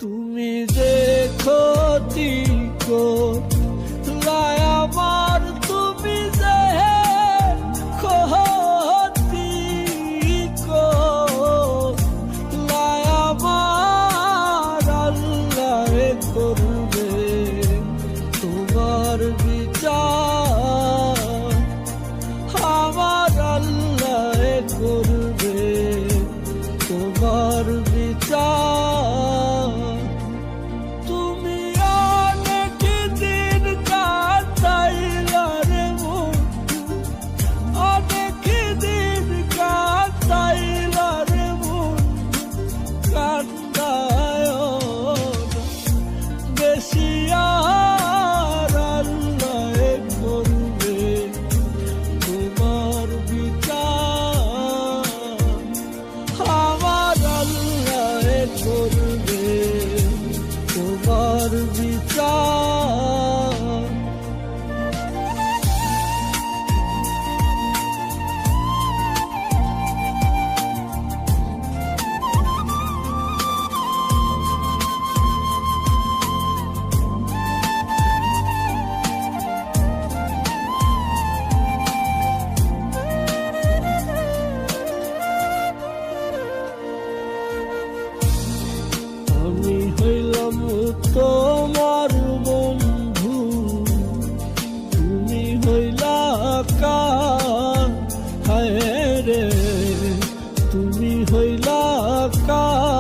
তুমি দেখো লাই আমার, তুমি যে ক্ষতি লাই আমার, আল্লাহ করবে তোমার বিচার, আমার আল্লাহ করবে তোমার বিচার। তুমি অনেক দিন কাটাইলা রে বন্ধু, অনেক দিন কাটাইলা রে বন্ধু, কান্দায় বেশি আর, আল্লাহ করবে তোমার বিচার, আমার আল্লাহ করবে তোমার বিচার। আমি হইলাম তোমার বন্ধু, তুমি হইলা কার, হায় রে তুমি হইলা কার।